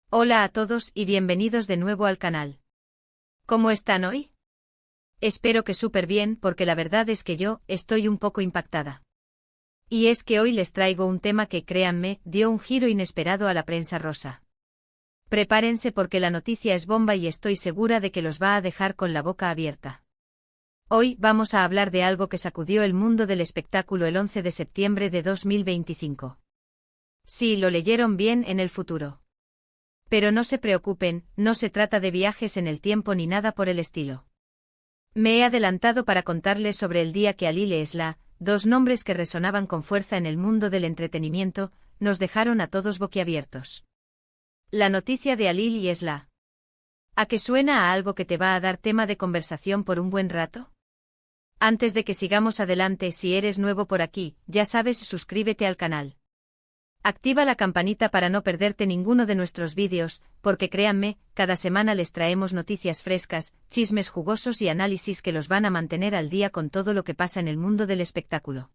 Hola a todos y bienvenidos de nuevo al canal. ¿Cómo están hoy? Espero que súper bien porque la verdad es que yo estoy un poco impactada. Y es que hoy les traigo un tema que, créanme, dio un giro inesperado a la prensa rosa. Prepárense porque la noticia es bomba y estoy segura de que los va a dejar con la boca abierta. Hoy vamos a hablar de algo que sacudió el mundo del espectáculo el 11 de septiembre de 2025. Sí, lo leyeron bien en el futuro. Pero no se preocupen, no se trata de viajes en el tiempo ni nada por el estilo. Me he adelantado para contarles sobre el día que Alil y Esla, dos nombres que resonaban con fuerza en el mundo del entretenimiento, nos dejaron a todos boquiabiertos. La noticia de Alil y Esla. ¿A qué suena a algo que te va a dar tema de conversación por un buen rato? Antes de que sigamos adelante, si eres nuevo por aquí, ya sabes, suscríbete al canal. Activa la campanita para no perderte ninguno de nuestros vídeos, porque créanme, cada semana les traemos noticias frescas, chismes jugosos y análisis que los van a mantener al día con todo lo que pasa en el mundo del espectáculo.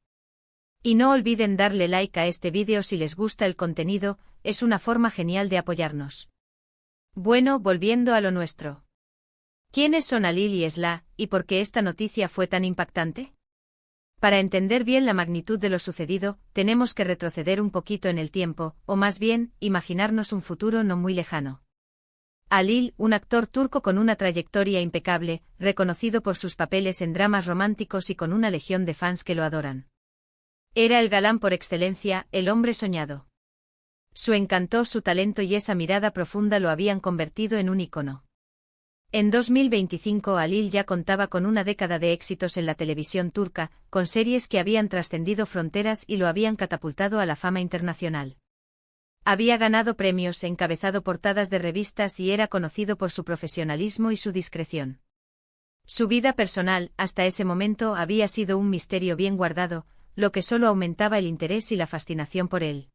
Y no olviden darle like a este vídeo si les gusta el contenido, es una forma genial de apoyarnos. Bueno, volviendo a lo nuestro. ¿Quiénes son Alil y Esla, y por qué esta noticia fue tan impactante? Para entender bien la magnitud de lo sucedido, tenemos que retroceder un poquito en el tiempo, o más bien, imaginarnos un futuro no muy lejano. Alil, un actor turco con una trayectoria impecable, reconocido por sus papeles en dramas románticos y con una legión de fans que lo adoran. Era el galán por excelencia, el hombre soñado. Su encanto, su talento y esa mirada profunda lo habían convertido en un ícono. En 2025 Alil ya contaba con una década de éxitos en la televisión turca, con series que habían trascendido fronteras y lo habían catapultado a la fama internacional. Había ganado premios, encabezado portadas de revistas y era conocido por su profesionalismo y su discreción. Su vida personal, hasta ese momento, había sido un misterio bien guardado, lo que solo aumentaba el interés y la fascinación por él.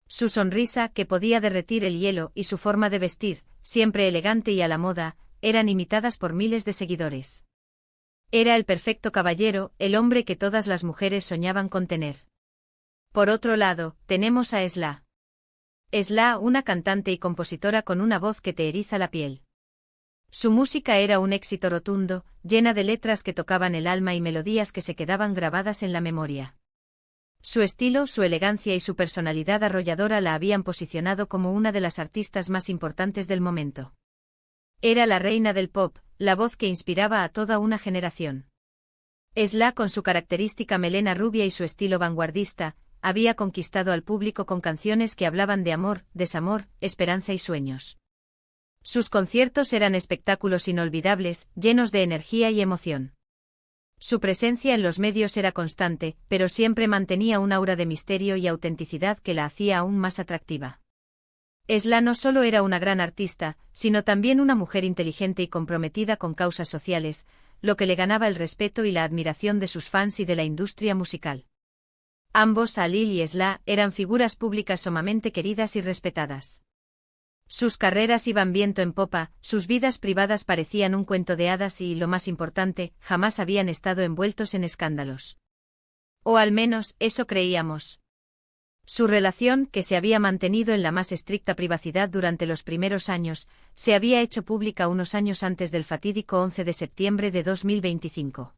Su sonrisa, que podía derretir el hielo, y su forma de vestir, siempre elegante y a la moda, eran imitadas por miles de seguidores. Era el perfecto caballero, el hombre que todas las mujeres soñaban con tener. Por otro lado, tenemos a Esla. Esla, una cantante y compositora con una voz que te eriza la piel. Su música era un éxito rotundo, llena de letras que tocaban el alma y melodías que se quedaban grabadas en la memoria. Su estilo, su elegancia y su personalidad arrolladora la habían posicionado como una de las artistas más importantes del momento. Era la reina del pop, la voz que inspiraba a toda una generación. Esla, con su característica melena rubia y su estilo vanguardista, había conquistado al público con canciones que hablaban de amor, desamor, esperanza y sueños. Sus conciertos eran espectáculos inolvidables, llenos de energía y emoción. Su presencia en los medios era constante, pero siempre mantenía un aura de misterio y autenticidad que la hacía aún más atractiva. Esla no solo era una gran artista, sino también una mujer inteligente y comprometida con causas sociales, lo que le ganaba el respeto y la admiración de sus fans y de la industria musical. Ambos, Alil y Esla, eran figuras públicas sumamente queridas y respetadas. Sus carreras iban viento en popa, sus vidas privadas parecían un cuento de hadas y, lo más importante, jamás habían estado envueltos en escándalos. O al menos, eso creíamos. Su relación, que se había mantenido en la más estricta privacidad durante los primeros años, se había hecho pública unos años antes del fatídico 11 de septiembre de 2025.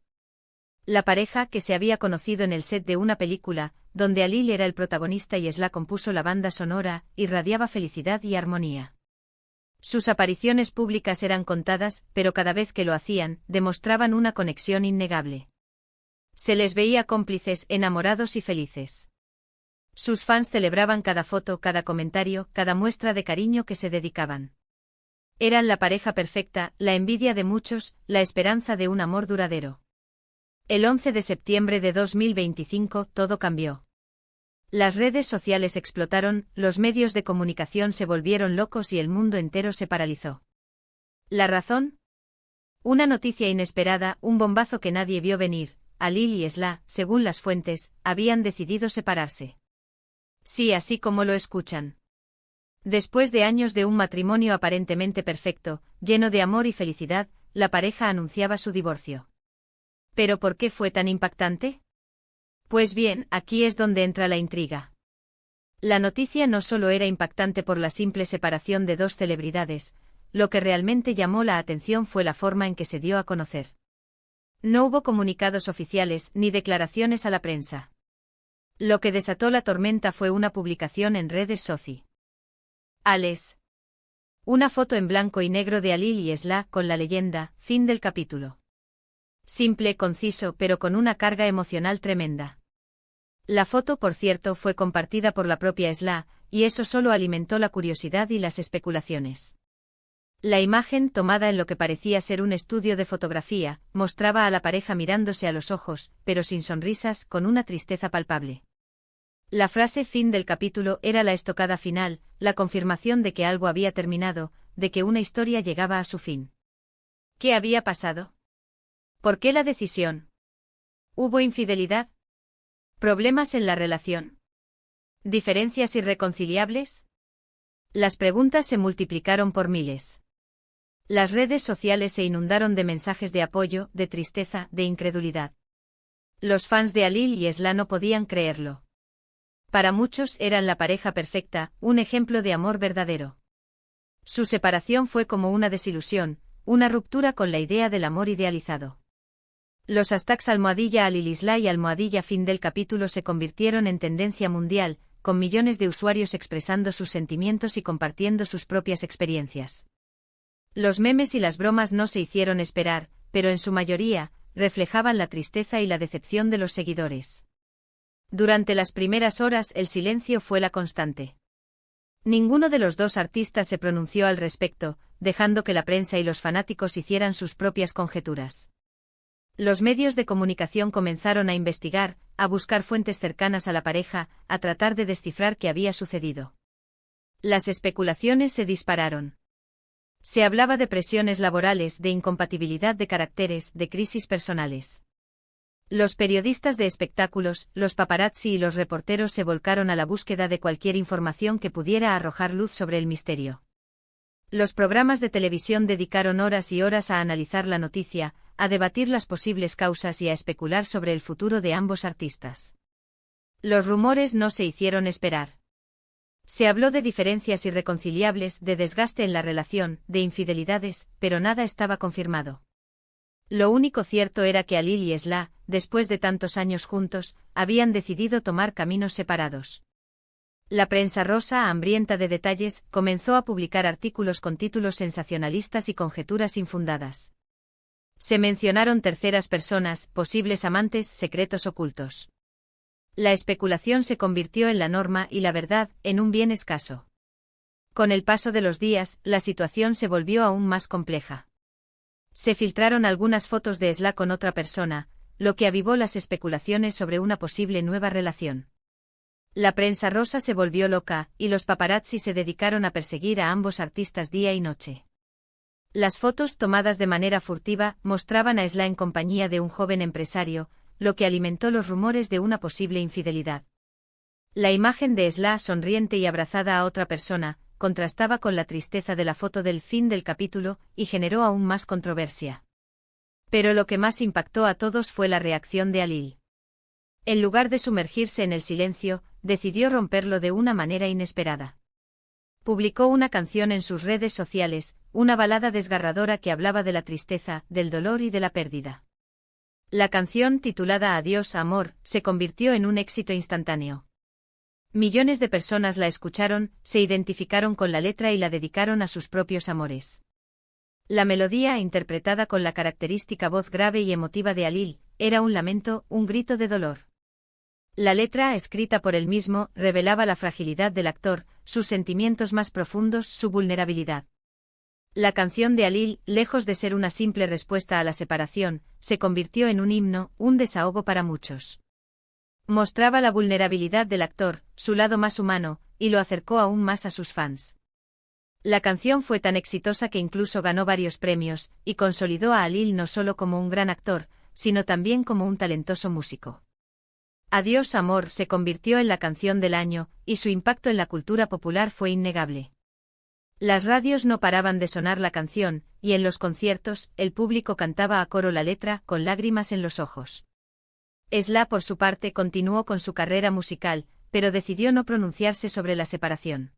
La pareja, que se había conocido en el set de una película, donde Alil era el protagonista y Esla compuso la banda sonora, irradiaba felicidad y armonía. Sus apariciones públicas eran contadas, pero cada vez que lo hacían, demostraban una conexión innegable. Se les veía cómplices, enamorados y felices. Sus fans celebraban cada foto, cada comentario, cada muestra de cariño que se dedicaban. Eran la pareja perfecta, la envidia de muchos, la esperanza de un amor duradero. El 11 de septiembre de 2025 todo cambió. Las redes sociales explotaron, los medios de comunicación se volvieron locos y el mundo entero se paralizó. ¿La razón? Una noticia inesperada, un bombazo que nadie vio venir. Alil y Esla, según las fuentes, habían decidido separarse. Sí, así como lo escuchan. Después de años de un matrimonio aparentemente perfecto, lleno de amor y felicidad, la pareja anunciaba su divorcio. ¿Pero por qué fue tan impactante? Pues bien, aquí es donde entra la intriga. La noticia no solo era impactante por la simple separación de dos celebridades, lo que realmente llamó la atención fue la forma en que se dio a conocer. No hubo comunicados oficiales ni declaraciones a la prensa. Lo que desató la tormenta fue una publicación en redes sociales. Una foto en blanco y negro de Halil y Esla con la leyenda, fin del capítulo. Simple, conciso, pero con una carga emocional tremenda. La foto, por cierto, fue compartida por la propia Esla, y eso solo alimentó la curiosidad y las especulaciones. La imagen, tomada en lo que parecía ser un estudio de fotografía, mostraba a la pareja mirándose a los ojos, pero sin sonrisas, con una tristeza palpable. La frase fin del capítulo era la estocada final, la confirmación de que algo había terminado, de que una historia llegaba a su fin. ¿Qué había pasado? ¿Por qué la decisión? ¿Hubo infidelidad? ¿Problemas en la relación? ¿Diferencias irreconciliables? Las preguntas se multiplicaron por miles. Las redes sociales se inundaron de mensajes de apoyo, de tristeza, de incredulidad. Los fans de Halil y Esla no podían creerlo. Para muchos eran la pareja perfecta, un ejemplo de amor verdadero. Su separación fue como una desilusión, una ruptura con la idea del amor idealizado. Los hashtags #Halil Isla y #fin del capítulo se convirtieron en tendencia mundial, con millones de usuarios expresando sus sentimientos y compartiendo sus propias experiencias. Los memes y las bromas no se hicieron esperar, pero en su mayoría, reflejaban la tristeza y la decepción de los seguidores. Durante las primeras horas el silencio fue la constante. Ninguno de los dos artistas se pronunció al respecto, dejando que la prensa y los fanáticos hicieran sus propias conjeturas. Los medios de comunicación comenzaron a investigar, a buscar fuentes cercanas a la pareja, a tratar de descifrar qué había sucedido. Las especulaciones se dispararon. Se hablaba de presiones laborales, de incompatibilidad de caracteres, de crisis personales. Los periodistas de espectáculos, los paparazzi y los reporteros se volcaron a la búsqueda de cualquier información que pudiera arrojar luz sobre el misterio. Los programas de televisión dedicaron horas y horas a analizar la noticia, a debatir las posibles causas y a especular sobre el futuro de ambos artistas. Los rumores no se hicieron esperar. Se habló de diferencias irreconciliables, de desgaste en la relación, de infidelidades, pero nada estaba confirmado. Lo único cierto era que Halil y Esla, después de tantos años juntos, habían decidido tomar caminos separados. La prensa rosa, hambrienta de detalles, comenzó a publicar artículos con títulos sensacionalistas y conjeturas infundadas. Se mencionaron terceras personas, posibles amantes, secretos ocultos. La especulación se convirtió en la norma y la verdad, en un bien escaso. Con el paso de los días, la situación se volvió aún más compleja. Se filtraron algunas fotos de Esla con otra persona, lo que avivó las especulaciones sobre una posible nueva relación. La prensa rosa se volvió loca, y los paparazzi se dedicaron a perseguir a ambos artistas día y noche. Las fotos tomadas de manera furtiva mostraban a Esla en compañía de un joven empresario, lo que alimentó los rumores de una posible infidelidad. La imagen de Esla sonriente y abrazada a otra persona, contrastaba con la tristeza de la foto del fin del capítulo, y generó aún más controversia. Pero lo que más impactó a todos fue la reacción de Halil. En lugar de sumergirse en el silencio, decidió romperlo de una manera inesperada. Publicó una canción en sus redes sociales, una balada desgarradora que hablaba de la tristeza, del dolor y de la pérdida. La canción, titulada Adiós, amor, se convirtió en un éxito instantáneo. Millones de personas la escucharon, se identificaron con la letra y la dedicaron a sus propios amores. La melodía, interpretada con la característica voz grave y emotiva de Halil, era un lamento, un grito de dolor. La letra, escrita por él mismo, revelaba la fragilidad del actor, sus sentimientos más profundos, su vulnerabilidad. La canción de Halil, lejos de ser una simple respuesta a la separación, se convirtió en un himno, un desahogo para muchos. Mostraba la vulnerabilidad del actor, su lado más humano, y lo acercó aún más a sus fans. La canción fue tan exitosa que incluso ganó varios premios, y consolidó a Halil no solo como un gran actor, sino también como un talentoso músico. Adiós, amor se convirtió en la canción del año, y su impacto en la cultura popular fue innegable. Las radios no paraban de sonar la canción, y en los conciertos, el público cantaba a coro la letra, con lágrimas en los ojos. Esla, por su parte, continuó con su carrera musical, pero decidió no pronunciarse sobre la separación.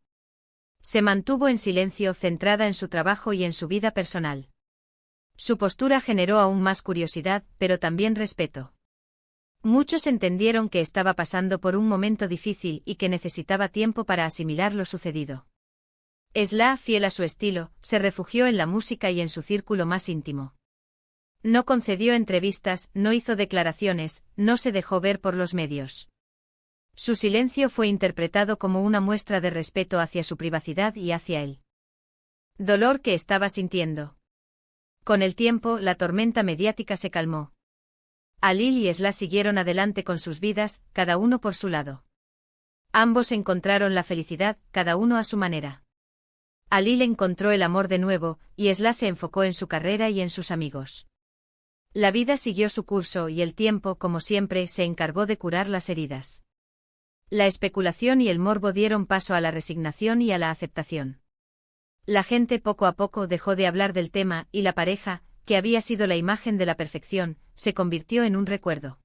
Se mantuvo en silencio, centrada en su trabajo y en su vida personal. Su postura generó aún más curiosidad, pero también respeto. Muchos entendieron que estaba pasando por un momento difícil y que necesitaba tiempo para asimilar lo sucedido. Esla, fiel a su estilo, se refugió en la música y en su círculo más íntimo. No concedió entrevistas, no hizo declaraciones, no se dejó ver por los medios. Su silencio fue interpretado como una muestra de respeto hacia su privacidad y hacia el dolor que estaba sintiendo. Con el tiempo, la tormenta mediática se calmó. Alil y Esla siguieron adelante con sus vidas, cada uno por su lado. Ambos encontraron la felicidad, cada uno a su manera. Alil encontró el amor de nuevo, y Esla se enfocó en su carrera y en sus amigos. La vida siguió su curso y el tiempo, como siempre, se encargó de curar las heridas. La especulación y el morbo dieron paso a la resignación y a la aceptación. La gente poco a poco dejó de hablar del tema y la pareja, que había sido la imagen de la perfección, se convirtió en un recuerdo.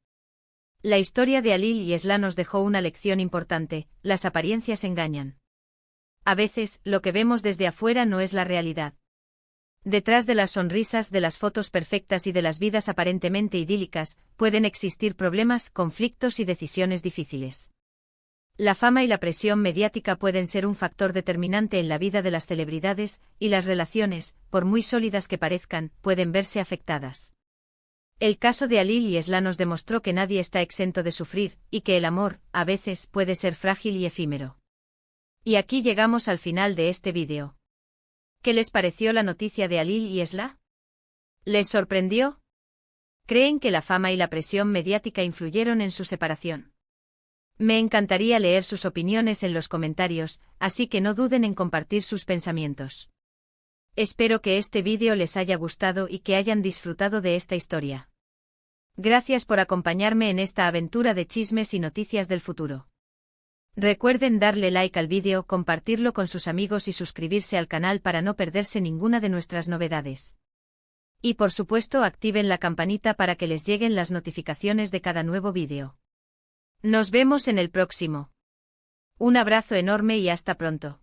La historia de Alil y Esla nos dejó una lección importante: las apariencias engañan. A veces, lo que vemos desde afuera no es la realidad. Detrás de las sonrisas, de las fotos perfectas y de las vidas aparentemente idílicas, pueden existir problemas, conflictos y decisiones difíciles. La fama y la presión mediática pueden ser un factor determinante en la vida de las celebridades, y las relaciones, por muy sólidas que parezcan, pueden verse afectadas. El caso de Alil y Esla nos demostró que nadie está exento de sufrir, y que el amor, a veces, puede ser frágil y efímero. Y aquí llegamos al final de este vídeo. ¿Qué les pareció la noticia de Alil y Esla? ¿Les sorprendió? ¿Creen que la fama y la presión mediática influyeron en su separación? Me encantaría leer sus opiniones en los comentarios, así que no duden en compartir sus pensamientos. Espero que este vídeo les haya gustado y que hayan disfrutado de esta historia. Gracias por acompañarme en esta aventura de chismes y noticias del futuro. Recuerden darle like al vídeo, compartirlo con sus amigos y suscribirse al canal para no perderse ninguna de nuestras novedades. Y por supuesto activen la campanita para que les lleguen las notificaciones de cada nuevo vídeo. Nos vemos en el próximo. Un abrazo enorme y hasta pronto.